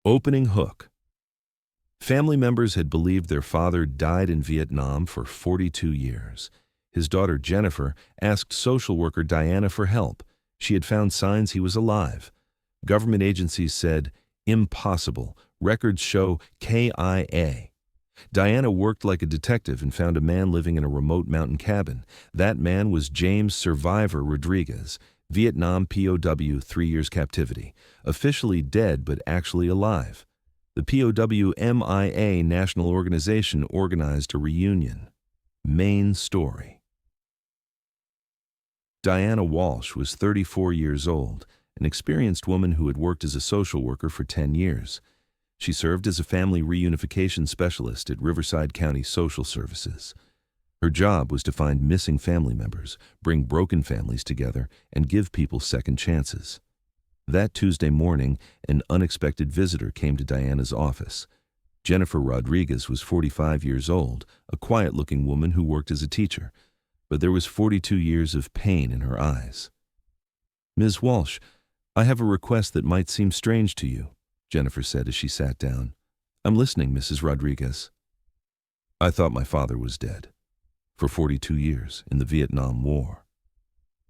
Opening hook. Family members had believed their father died in Vietnam for 42 years. His daughter Jennifer asked social worker Diana for help. She had found signs he was alive. Government agencies said, impossible. Records show KIA. Diana worked like a detective and found a man living in a remote mountain cabin. That man was James Survivor Rodriguez, Vietnam POW, 3 years captivity. Officially dead but actually alive. The POW MIA National Organization organized a reunion. Main story. Diana Walsh was 34 years old, an experienced woman who had worked as a social worker for 10 years. She served as a family reunification specialist at Riverside County Social Services. Her job was to find missing family members, bring broken families together, and give people second chances. That Tuesday morning, an unexpected visitor came to Diana's office. Jennifer Rodriguez was 45 years old, a quiet-looking woman who worked as a teacher, but there was 42 years of pain in her eyes. "Ms. Walsh, I have a request that might seem strange to you," Jennifer said as she sat down. "I'm listening, Mrs. Rodriguez." "I thought my father was dead. For 42 years, in the Vietnam War."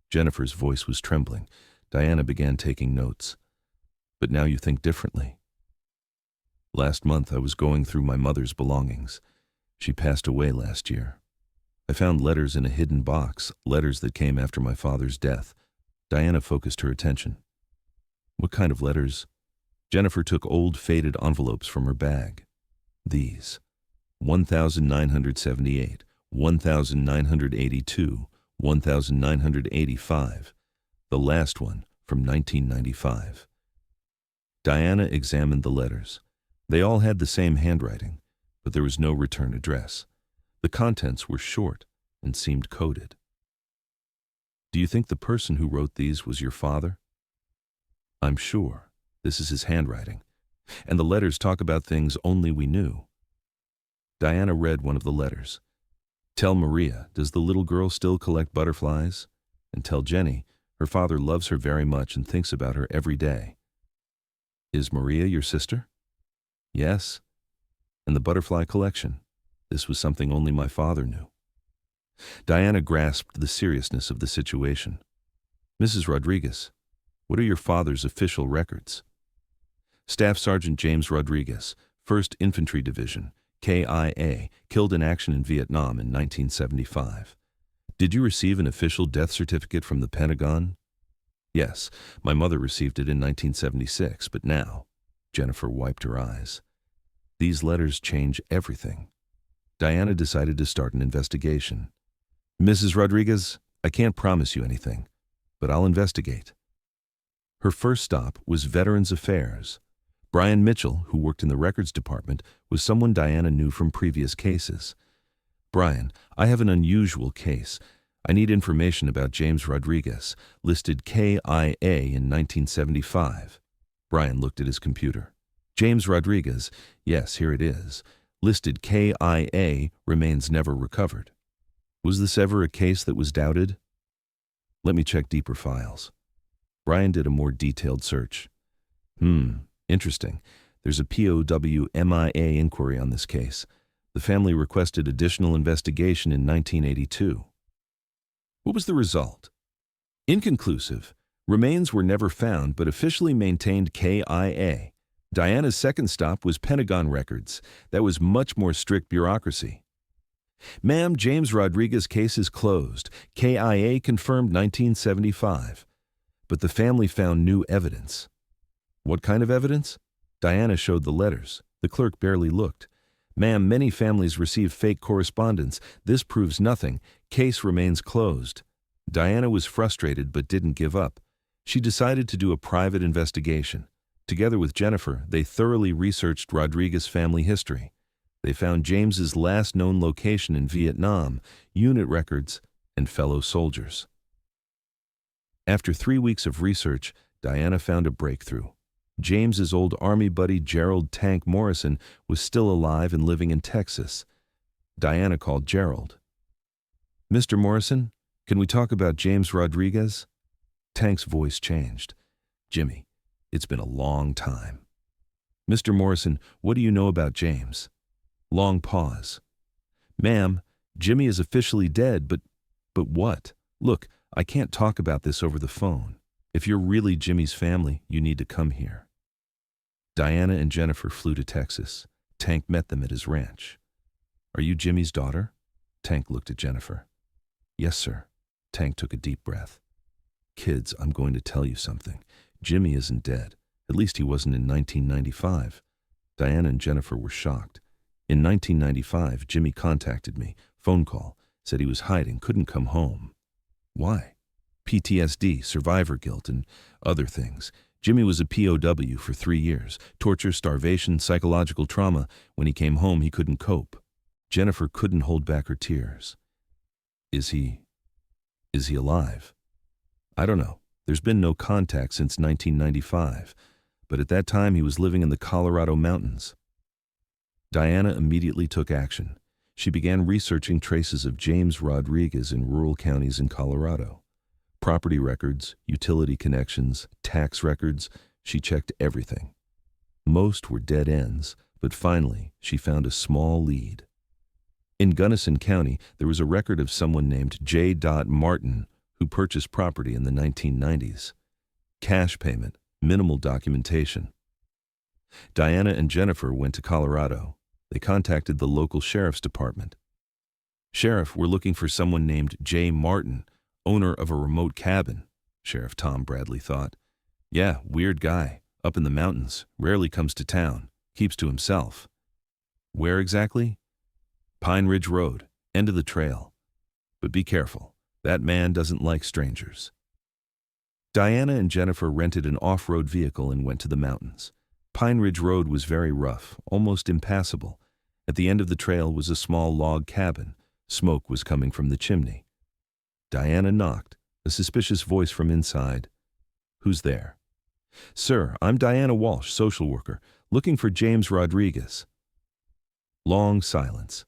Jennifer's voice was trembling. Diana began taking notes. "But now you think differently." "Last month I was going through my mother's belongings. She passed away last year. I found letters in a hidden box, letters that came after my father's death." Diana focused her attention. "What kind of letters?" Jennifer took old faded envelopes from her bag. "These. 1978, 1982, 1985. The last one from 1995. Diana examined the letters. They all had the same handwriting, but there was no return address. The contents were short and seemed coded. "Do you think the person who wrote these was your father?" "I'm sure. This is his handwriting. And the letters talk about things only we knew." Diana read one of the letters. "Tell Maria, does the little girl still collect butterflies? And tell Jenny, her father loves her very much and thinks about her every day." "Is Maria your sister?" "Yes." "And the butterfly collection? This was something only my father knew." Diana grasped the seriousness of the situation. "Mrs. Rodriguez, what are your father's official records?" "Staff Sergeant James Rodriguez, 1st Infantry Division, KIA, killed in action in Vietnam in 1975. "Did you receive an official death certificate from the Pentagon?" "Yes, my mother received it in 1976, but now..." Jennifer wiped her eyes. "These letters change everything." Diana decided to start an investigation. "Mrs. Rodriguez, I can't promise you anything, but I'll investigate." Her first stop was Veterans Affairs. Brian Mitchell, who worked in the records department, was someone Diana knew from previous cases. "Brian, I have an unusual case. I need information about James Rodriguez, listed KIA in 1975. Brian looked at his computer. "James Rodriguez, yes, here it is. Listed KIA, remains never recovered. Was this ever a case that was doubted?" "Let me check deeper files." Brian did a more detailed search. Interesting. There's a POW MIA inquiry on this case. The family requested additional investigation in 1982. What was the result? Inconclusive. Remains were never found, but officially maintained KIA. Diana's second stop was Pentagon records. That was much more strict bureaucracy. "Ma'am, James Rodriguez case is closed. KIA confirmed 1975. But the family found new evidence." "What kind of evidence?" Diana showed the letters. The clerk barely looked. "Ma'am, many families receive fake correspondence. This proves nothing. Case remains closed." Diana was frustrated but didn't give up. She decided to do a private investigation. Together with Jennifer, they thoroughly researched Rodriguez's family history. They found James's last known location in Vietnam, unit records, and fellow soldiers. After 3 weeks of research, Diana found a breakthrough. James's old Army buddy Gerald "Tank" Morrison was still alive and living in Texas. Diana called Gerald. "Mr. Morrison, can we talk about James Rodriguez?" Tank's voice changed. "Jimmy, it's been a long time." Mr. Morrison, what do you know about James? Long pause. Ma'am, Jimmy is officially dead, but what? Look, I can't talk about this over the phone. If you're really Jimmy's family, you need to come here. Diana and Jennifer flew to Texas. Tank met them at his ranch. Are you Jimmy's daughter? Tank looked at Jennifer. Yes, sir. Tank took a deep breath. Kids, I'm going to tell you something. Jimmy isn't dead. At least he wasn't in 1995. Diana and Jennifer were shocked. In 1995, Jimmy contacted me. Phone call. Said he was hiding, couldn't come home. Why? PTSD, survivor guilt, and other things. Jimmy was a POW for 3 years. Torture, starvation, psychological trauma. When he came home, he couldn't cope. Jennifer couldn't hold back her tears. Is he alive? I don't know. There's been no contact since 1995. But at that time, he was living in the Colorado mountains. Diana immediately took action. She began researching traces of James Rodriguez in rural counties in Colorado. Property records, utility connections, tax records, she checked everything. Most were dead ends, but finally she found a small lead. In Gunnison County, there was a record of someone named J. Martin who purchased property in the 1990s. Cash payment, minimal documentation. Diana and Jennifer went to Colorado. They contacted the local sheriff's department. Sheriff, we're looking for someone named J. Martin, owner of a remote cabin, Sheriff Tom Bradley thought. Yeah, weird guy, up in the mountains, rarely comes to town, keeps to himself. Where exactly? Pine Ridge Road, end of the trail. But be careful, that man doesn't like strangers. Diana and Jennifer rented an off-road vehicle and went to the mountains. Pine Ridge Road was very rough, almost impassable. At the end of the trail was a small log cabin. Smoke was coming from the chimney. Diana knocked, a suspicious voice from inside. Who's there? Sir, I'm Diana Walsh, social worker, looking for James Rodriguez. Long silence.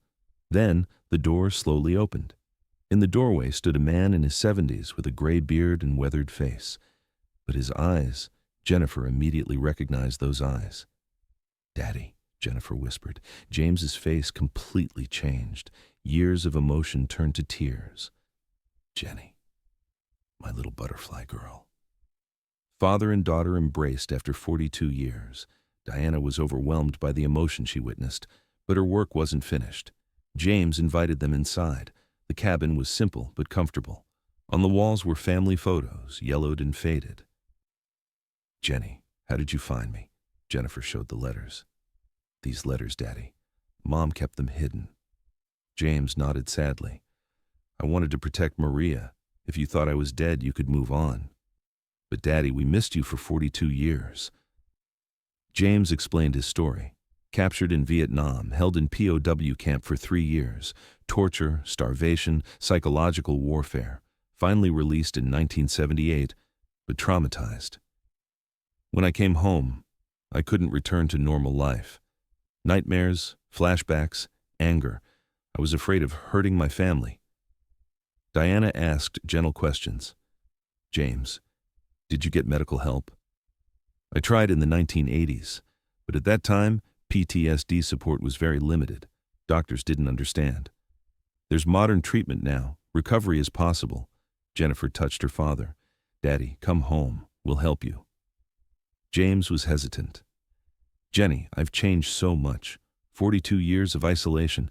Then the door slowly opened. In the doorway stood a man in his 70s with a gray beard and weathered face. But his eyes, Jennifer immediately recognized those eyes. Daddy, Jennifer whispered. James's face completely changed. Years of emotion turned to tears. Jenny, my little butterfly girl. Father and daughter embraced after 42 years. Diana was overwhelmed by the emotion she witnessed, but her work wasn't finished. James invited them inside. The cabin was simple but comfortable. On the walls were family photos, yellowed and faded. Jenny, how did you find me? Jennifer showed the letters. These letters, Daddy. Mom kept them hidden. James nodded sadly. I wanted to protect Maria. If you thought I was dead, you could move on. But Daddy, we missed you for 42 years. James explained his story. Captured in Vietnam, held in POW camp for 3 years, torture, starvation, psychological warfare, finally released in 1978, but traumatized. When I came home, I couldn't return to normal life. Nightmares, flashbacks, anger. I was afraid of hurting my family. Diana asked gentle questions. James, did you get medical help? I tried in the 1980s, but at that time, PTSD support was very limited. Doctors didn't understand. There's modern treatment now. Recovery is possible. Jennifer touched her father. Daddy, come home. We'll help you. James was hesitant. Jenny, I've changed so much. 42 years of isolation.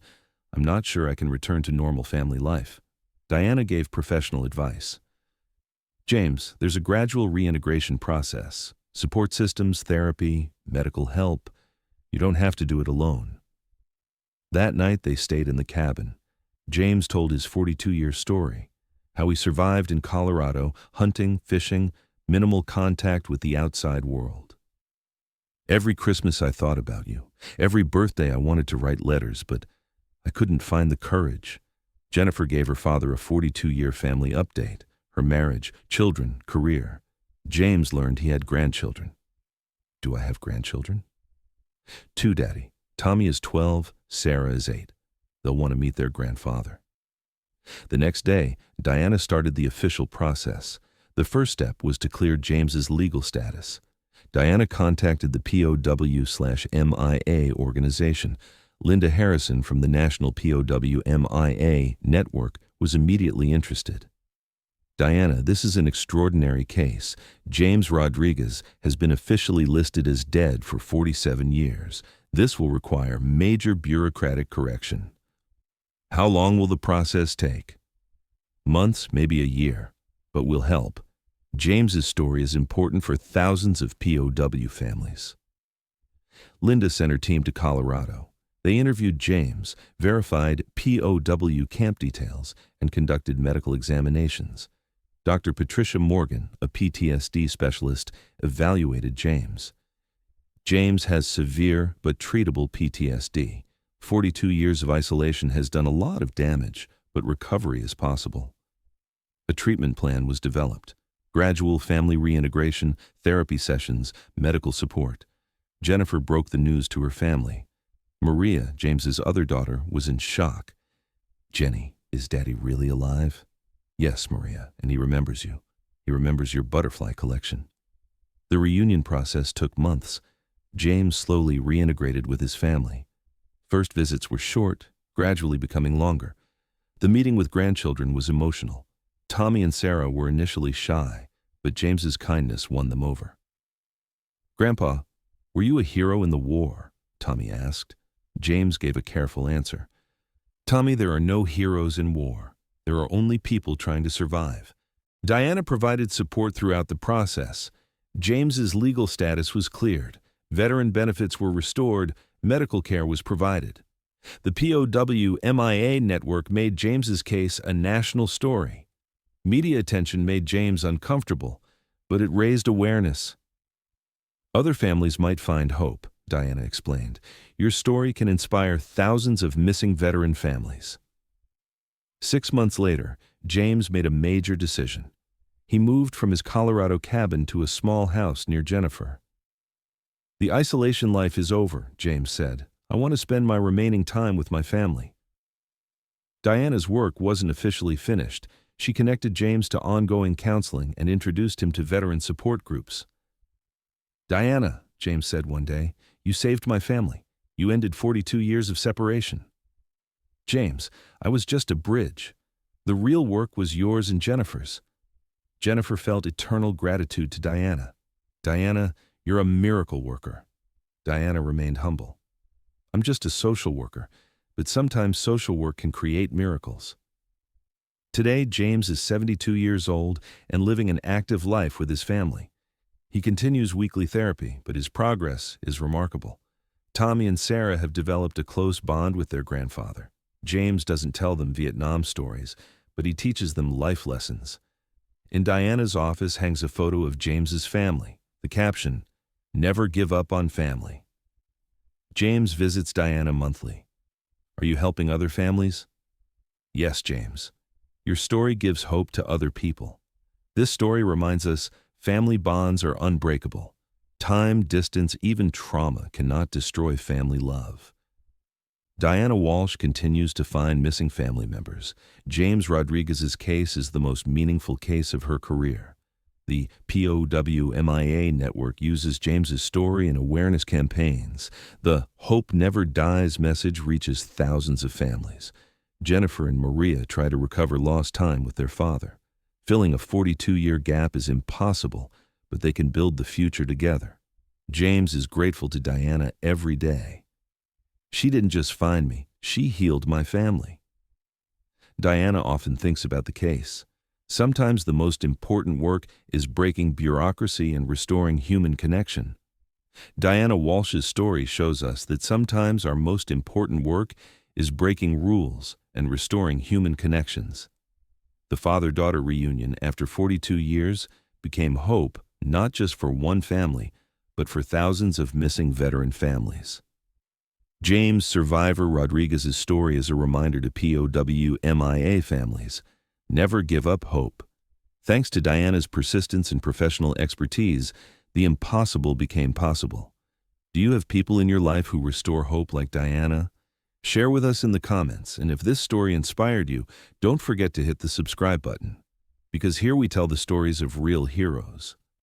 I'm not sure I can return to normal family life. Diana gave professional advice. James, there's a gradual reintegration process. Support systems, therapy, medical help. You don't have to do it alone. That night they stayed in the cabin. James told his 42-year story, how he survived in Colorado, hunting, fishing, minimal contact with the outside world. Every Christmas I thought about you. Every birthday I wanted to write letters, but I couldn't find the courage. Jennifer gave her father a 42-year family update, her marriage, children, career. James learned he had grandchildren. Do I have grandchildren? 2, Daddy. Tommy is 12, Sarah is 8. They'll want to meet their grandfather. The next day, Diana started the official process. The first step was to clear James's legal status. Diana contacted the POW/MIA organization. Linda Harrison from the National POW/MIA network was immediately interested. Diana, this is an extraordinary case. James Rodriguez has been officially listed as dead for 47 years. This will require major bureaucratic correction. How long will the process take? Months, maybe a year, but will help. James's story is important for thousands of POW families. Linda sent her team to Colorado. They interviewed James, verified POW camp details, and conducted medical examinations. Dr. Patricia Morgan, a PTSD specialist, evaluated James. James has severe but treatable PTSD. 42 years of isolation has done a lot of damage, but recovery is possible. A treatment plan was developed. Gradual family reintegration, therapy sessions, medical support. Jennifer broke the news to her family. Maria, James's other daughter, was in shock. "Jenny, is Daddy really alive?" "Yes, Maria, and he remembers you. He remembers your butterfly collection." The reunion process took months. James slowly reintegrated with his family. First visits were short, gradually becoming longer. The meeting with grandchildren was emotional. Tommy and Sarah were initially shy, but James's kindness won them over. "Grandpa, were you a hero in the war?" Tommy asked. James gave a careful answer. "Tommy, there are no heroes in war. There are only people trying to survive." Diana provided support throughout the process. James's legal status was cleared. Veteran benefits were restored. Medical care was provided. The POW/MIA network made James's case a national story. Media attention made James uncomfortable, but it raised awareness. "Other families might find hope," Diana explained. "Your story can inspire thousands of missing veteran families." 6 months later, James made a major decision. He moved from his Colorado cabin to a small house near Jennifer. "The isolation life is over," James said. "I want to spend my remaining time with my family." Diana's work wasn't officially finished. She connected James to ongoing counseling and introduced him to veteran support groups. "Diana," James said one day, "you saved my family. You ended 42 years of separation." "James, I was just a bridge. The real work was yours and Jennifer's." Jennifer felt eternal gratitude to Diana. "Diana, you're a miracle worker." Diana remained humble. "I'm just a social worker, but sometimes social work can create miracles." Today, James is 72 years old and living an active life with his family. He continues weekly therapy, but his progress is remarkable. Tommy and Sarah have developed a close bond with their grandfather. James doesn't tell them Vietnam stories, but he teaches them life lessons. In Diana's office hangs a photo of James's family. The caption, "Never give up on family." James visits Diana monthly. "Are you helping other families?" "Yes, James. Your story gives hope to other people." This story reminds us family bonds are unbreakable. Time, distance, even trauma cannot destroy family love. Diana Walsh continues to find missing family members. James Rodriguez's case is the most meaningful case of her career. The POW/MIA network uses James's story in awareness campaigns. The "Hope Never Dies" message reaches thousands of families. Jennifer and Maria try to recover lost time with their father. Filling a 42-year gap is impossible, but they can build the future together. James is grateful to Diana every day. "She didn't just find me, she healed my family." Diana often thinks about the case. Sometimes the most important work is breaking bureaucracy and restoring human connection. Diana Walsh's story shows us that sometimes our most important work is breaking rules and restoring human connections. The father-daughter reunion after 42 years became hope not just for one family, but for thousands of missing veteran families. James Survivor Rodriguez's story is a reminder to POW/MIA families. Never give up hope. Thanks to Diana's persistence and professional expertise, the impossible became possible. Do you have people in your life who restore hope like Diana? Share with us in the comments, and if this story inspired you, don't forget to hit the subscribe button. Because here we tell the stories of real heroes.